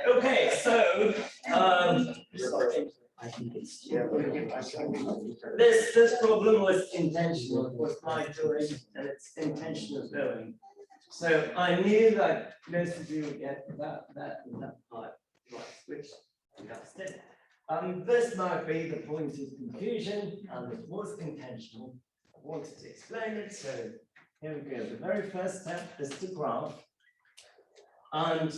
Okay, so I think it's this problem was intentional. It was my doing, and it's intentional doing. So I knew that most of you would get that and that part right, which you guys did. This might be the point of confusion, and it was intentional. I wanted to explain it, so here we go. The very first step is to graph. And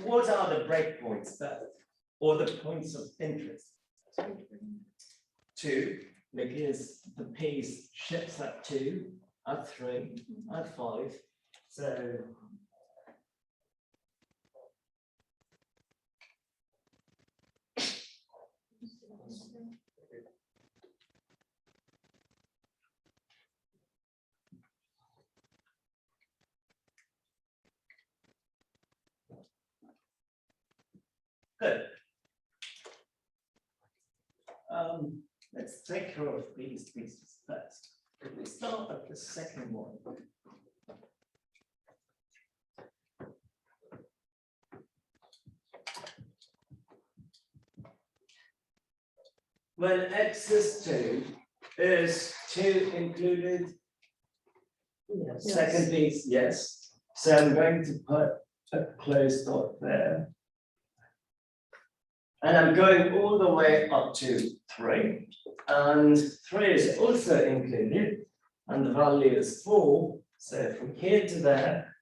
what are the breakpoints there, or the points of interest? 2, because the piece shifts at 2, at 3, at 5. So good. Let's take care of these pieces first. If we start at the second one. When x is 2 included? Yes. Second piece, yes. So I'm going to put a closed dot there. And I'm going all the way up to 3. And 3 is also included. And the value is 4. So from here to there.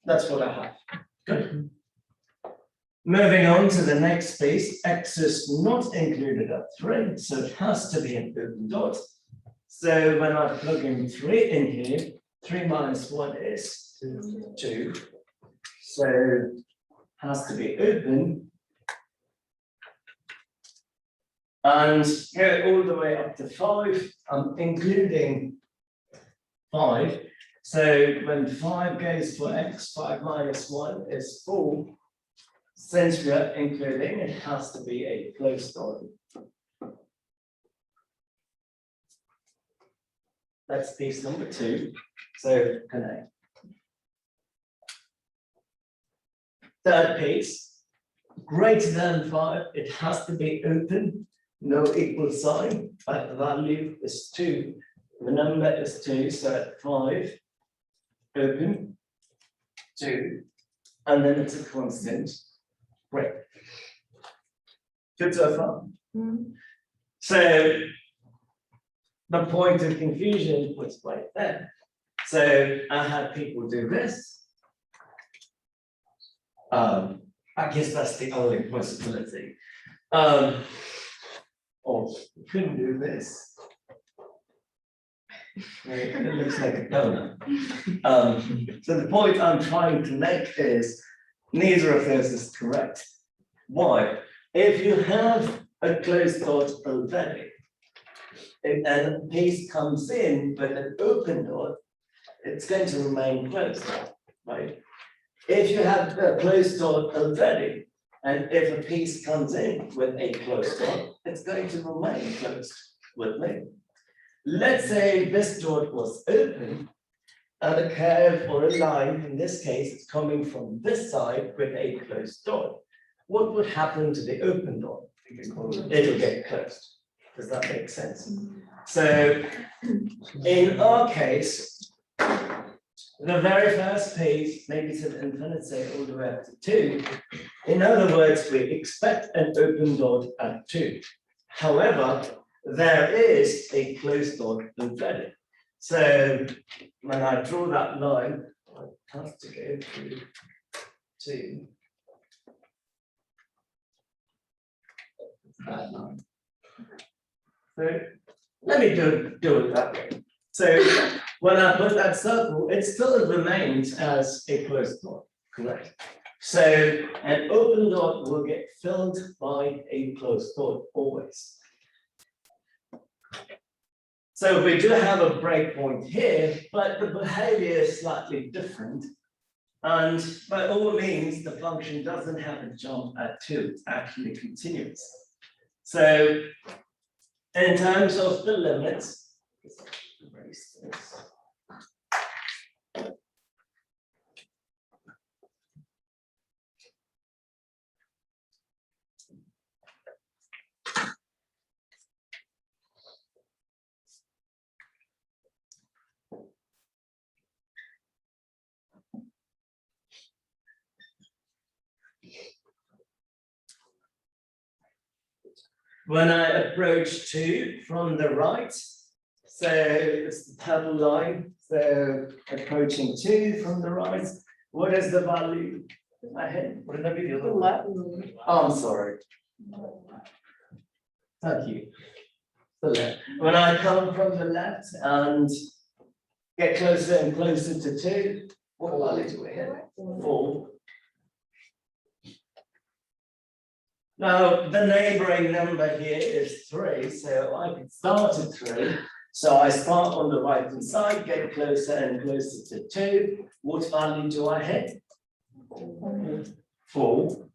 That's what I have. Good. Moving on to the next piece, x is not included at 3, so it has to be an open dot. So when I plug in 3 in here, 3 minus 1 is 2. So it has to be open. And go all the way up to 5, I'm including 5. So when 5 goes for x, 5 minus 1 is 4. Since we are including, it has to be a closed dot. That's piece number 2. So connect. Third piece, greater than 5, it has to be open, no equal sign, but the value is 2. The number is 2, so at 5, open, 2, and then it's a constant. Great. Good so far. So the point of confusion was right there. So I had people do this. I guess that's the only possibility. Or you couldn't do this. It looks like a donut. So the point I'm trying to make is neither of those is correct. Why? If you have a closed dot already, and a piece comes in with an open dot, it's going to remain closed, right? If you have a closed dot already, and if a piece comes in with a closed dot, it's going to remain closed with me. Let's say this dot was open, and a curve or a line, in this case, it's coming from this side with a closed dot. What would happen to the open dot? It'll get closed. Does that make sense? So in our case, the very first piece, negative infinity all the way up to 2. In other words, we expect an open dot at 2. However, there is a closed dot embedded. So when I draw that line, I have to go through 2. That line. So let me do it that way. So when I put that circle, it still remains as a closed dot, correct? So an open dot will get filled by a closed dot always. So we do have a breakpoint here, but the behavior is slightly different. And by all means, the function doesn't have a jump at 2, it's actually continuous. So in terms of the limits, erase this. when I approach 2 from the right, so it's the purple line, so approaching 2 from the right, what is the value I hit? What did I give you? The left. Oh, I'm sorry. Thank you. The left. When I come from the left and get closer and closer to 2, what value do we hit? 4. Now, the neighboring number here is 3, so I can start at 3. So I start on the right hand side, get closer and closer to 2. What value do I hit? 4.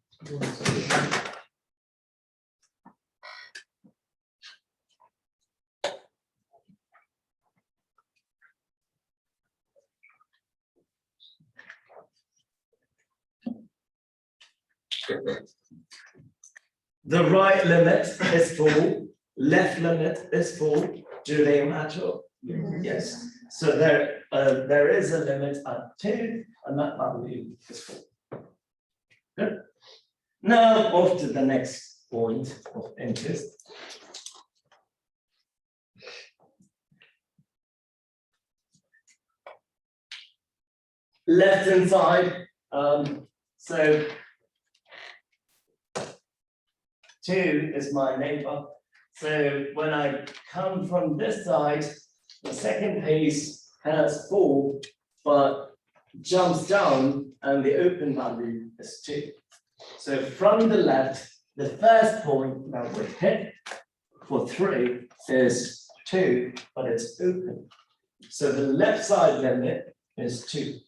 The right limit is 4, left limit is 4. Do they match up? Yes. So there is a limit at 2, and that value is 4. Good. Now off to the next point of interest. Left hand side. So 2 is my neighbor. So when I come from this side, the second piece has 4, but jumps down and the open value is 2. So from the left, the first point that we hit for 3 is 2, but it's open. So the left side limit is 2.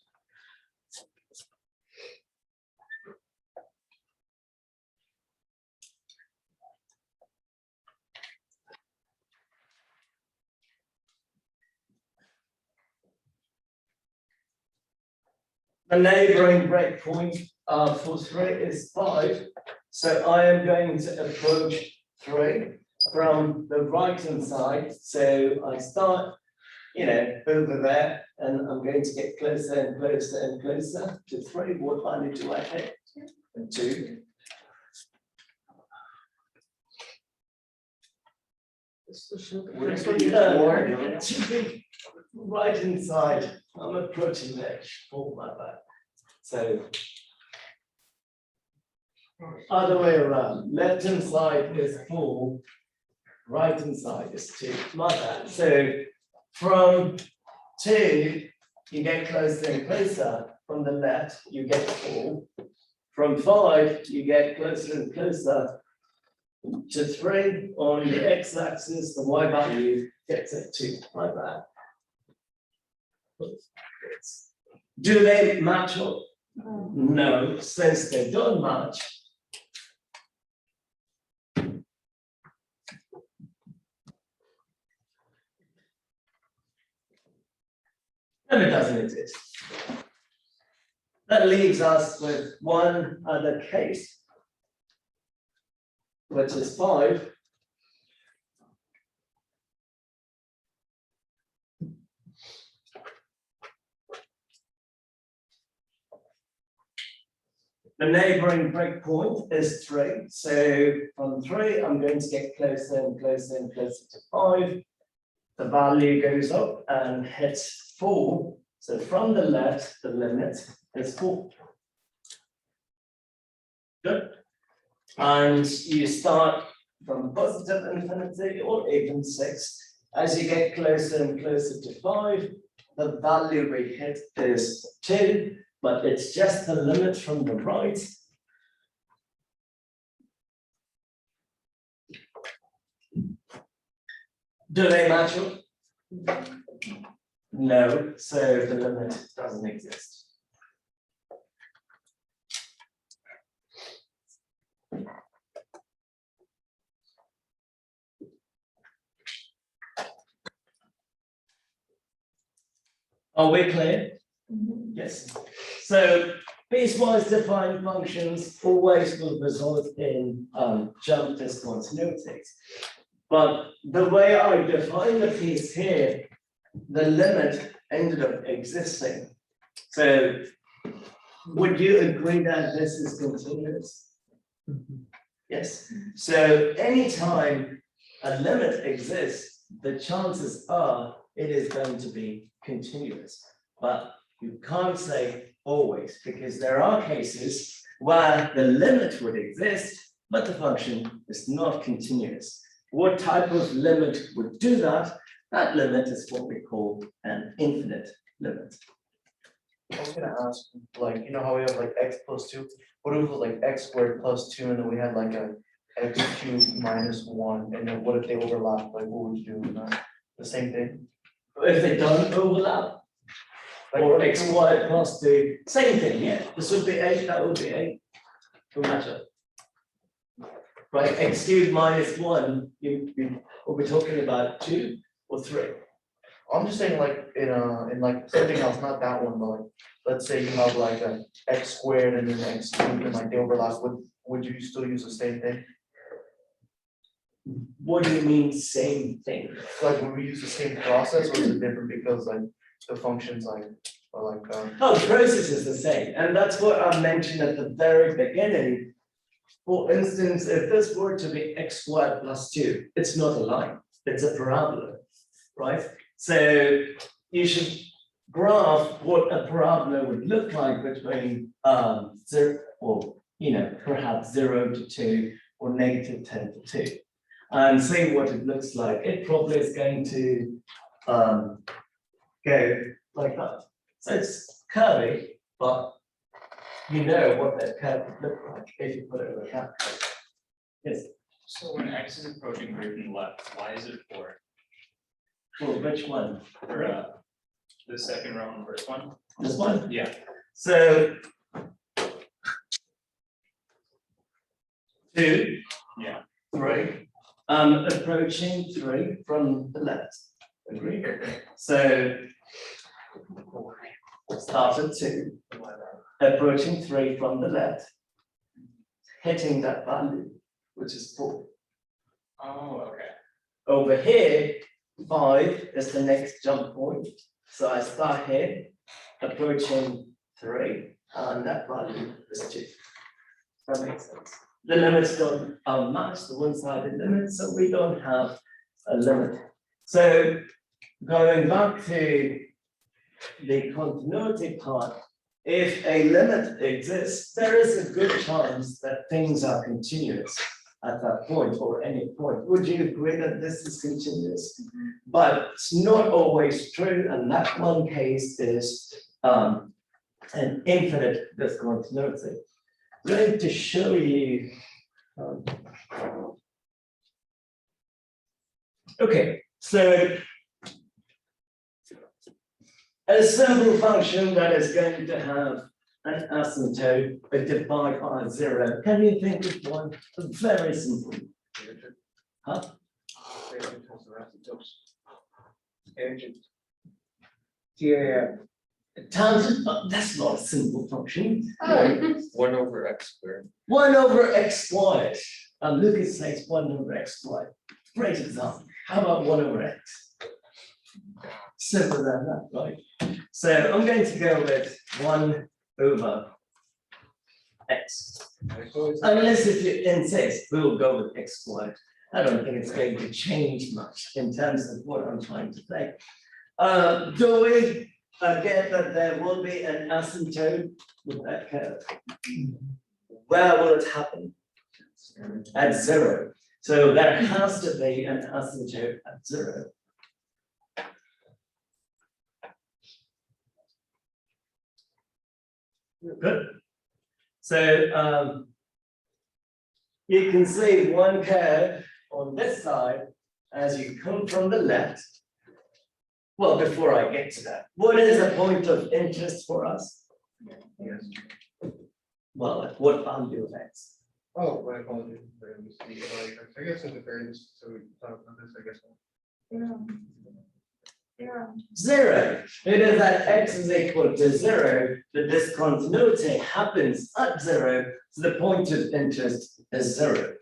The neighboring breakpoint for 3 is 5. So I am going to approach 3 from the right hand side. So I start, over there, and I'm going to get closer and closer and closer to 3. What value do I hit? 2. It should be right inside. I'm approaching the edge, fall my back. So other way around. Left hand side is 4, right hand side is 2. My bad. So from 2, you get closer and closer. From the left, you get 4. From 5, you get closer and closer to 3. On the x-axis, the y value gets at 2, like that. Do they match up? No, since they don't match. Then it doesn't exist. That leaves us with one other case, which is 5. The neighboring breakpoint is 3. So from 3, I'm going to get closer and closer and closer to 5. The value goes up and hits 4. So from the left, the limit is 4. Good. And you start from positive infinity or even 6. As you get closer and closer to 5, the value we hit is 2. But it's just the limit from the right. Do they match up? No, so the limit doesn't exist. Are we clear? Yes. So piecewise defined functions always will result in jump discontinuities. But the way I define the piece here, the limit ended up existing. So would you agree that this is continuous? Yes. So anytime a limit exists, the chances are it is going to be continuous. But you can't say always, because there are cases where the limit would exist, but the function is not continuous. What type of limit would do that? That limit is what we call an infinite limit. I was gonna ask, like, you know how we have like x plus 2? What if it was like x squared plus 2, and then we had like a x cubed minus 1, and then what if they overlap? Like, what would you do with that? The same thing? If they don't overlap, Like, or x squared plus 2, same thing, yeah. This would be 8, that would be 8. No matter. Right, x cubed minus 1, we'll be talking about 2 or 3. I'm just saying like in like something else, not that one, but like, let's say you have like a x squared and then x cubed and like they overlap, would you still use the same thing? What do you mean, same thing? Like, would we use the same process, or is it different because like the functions like are like Oh, the process is the same, and that's what I mentioned at the very beginning. For instance, if this were to be x squared plus 2, it's not a line, it's a parabola, right? So you should graph what a parabola would look like between 0 or perhaps 0 to 2 or negative 10 to 2, and see what it looks like. It probably is going to go like that. So it's curvy, but you know what that curve would look like if you put it like that. Yes. So when x is approaching greater than left, why is it 4? For which one? For the second row and first one? This one? Yeah. So 2, Yeah. 3, approaching 3 from the left. Agree? So start at 2, approaching 3 from the left, hitting that value, which is 4. Oh, okay. Over here, 5 is the next jump point. So I start here, approaching 3, and that value is 2. That makes sense. The limits don't match the one-sided limit, so we don't have a limit. So going back to the continuity part, if a limit exists, there is a good chance that things are continuous at that point or any point. Would you agree that this is continuous? But it's not always true, and that one case is an infinite discontinuity. I'm going to show you. Okay, so a simple function that is going to have an asymptote divided by 0. Can you think of one? Very simple. Huh? Yeah. Tangent, that's not a simple function. 1 over x squared. 1 over x squared. Lucas says 1 over x squared. Great example. How about 1 over x? Simple than that, right? So I'm going to go with 1 over x. Unless if you insist, we'll go with x squared. I don't think it's going to change much in terms of what I'm trying to say. Do we get that there will be an asymptote with that curve? Where will it happen? At 0. So there has to be an asymptote at 0. Good. So you can see one curve on this side as you come from the left. Well, before I get to that, what is a point of interest for us? Yes. Well, at what value of x? Oh, my apologies. I guess at the very least, so we talk about this, I guess. Yeah. 0. It is that x is equal to 0. The discontinuity happens at 0. So the point of interest is 0.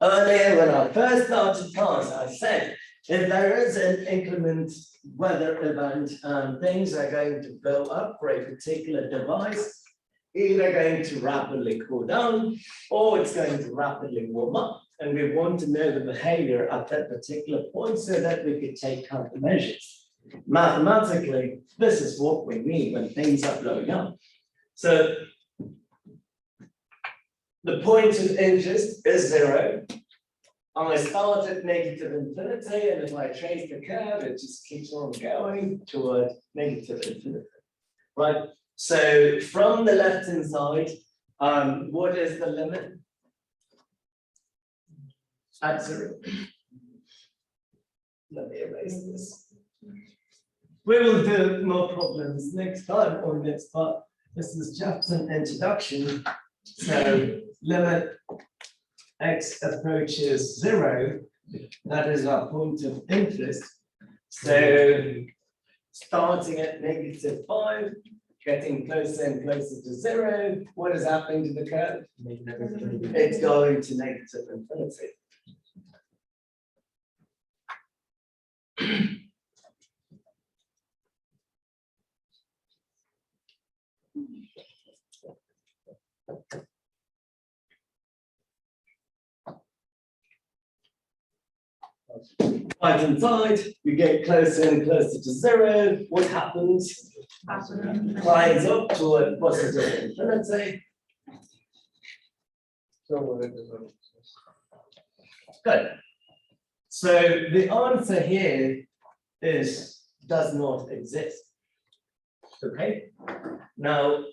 Earlier, when I first started class, I said if there is an inclement weather event and things are going to blow up for a particular device, either going to rapidly cool down or it's going to rapidly warm up. And we want to know the behavior at that particular point so that we could take countermeasures. Mathematically, this is what we need when things are blowing up. So the point of interest is 0. I start at negative infinity, and if I trace the curve, it just keeps on going toward negative infinity. Right? So from the left-hand side, what is the limit? At 0. Let me erase this. We will do more problems next time on this, but this is just an introduction. So limit x approaches 0, that is our point of interest. So starting at -5, getting closer and closer to 0, what is happening to the curve? It's going to negative infinity. Right hand side, you get closer and closer to 0. What happens? Climbs up toward positive infinity. So what it is. Good. So the answer here is does not exist. Okay. Now,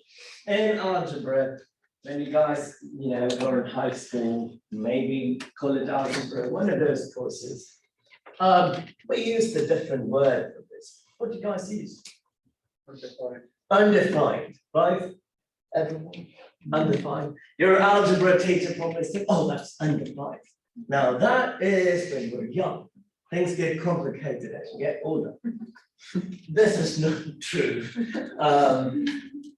in algebra, when you guys, were in high school, maybe college algebra, one of those courses, we used a different word for this. What do you guys use? Undefined, right? Everyone, undefined. Your algebra teacher probably said, oh, that's undefined. Now that is when we're young. Things get complicated as you get older. This is not true.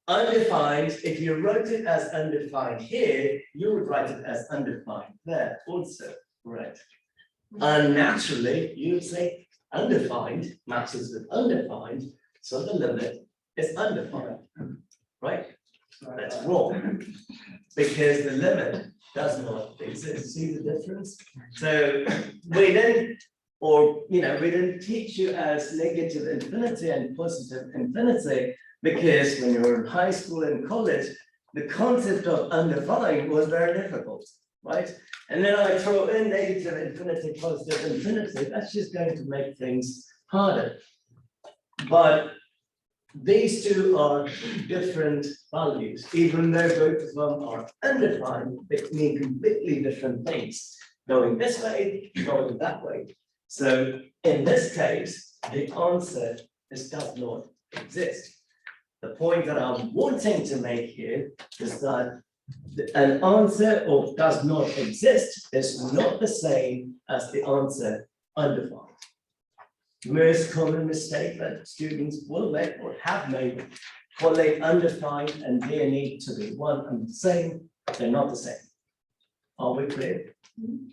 Undefined, if you wrote it as undefined here, you would write it as undefined there also, right? Unnaturally, you would say undefined matches with undefined, so the limit is undefined, right? That's wrong, because the limit does not exist. See the difference? So we didn't teach you as negative infinity and positive infinity, because when you were in high school and college, the concept of undefined was very difficult, right? And then I throw in negative infinity, positive infinity, that's just going to make things harder. But these two are different values, even though both of them are undefined, they mean completely different things, going this way, going that way. So in this case, the answer does not exist. The point that I'm wanting to make here is that an answer of does not exist is not the same as the answer undefined. Most common mistake that students will make or have made, calling undefined and they need to be one and the same, they're not the same. Are we clear?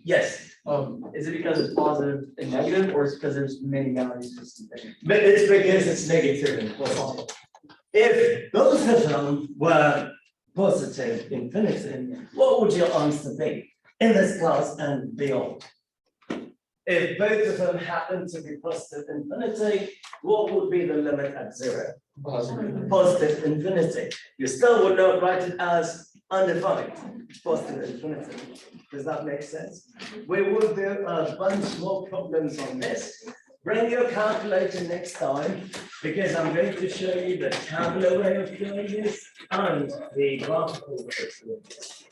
Yes. Is it because it's positive and negative, or is it because there's many values? But it's because it's negative and positive. If both of them were positive infinity, what would your answer be in this class and beyond? If both of them happen to be positive infinity, what would be the limit at 0? Positive infinity. You still would not write it as undefined, positive infinity. Does that make sense? We will do a bunch more problems on this. Bring your calculator next time, because I'm going to show you the tabular way of doing this and the graphical way of doing this.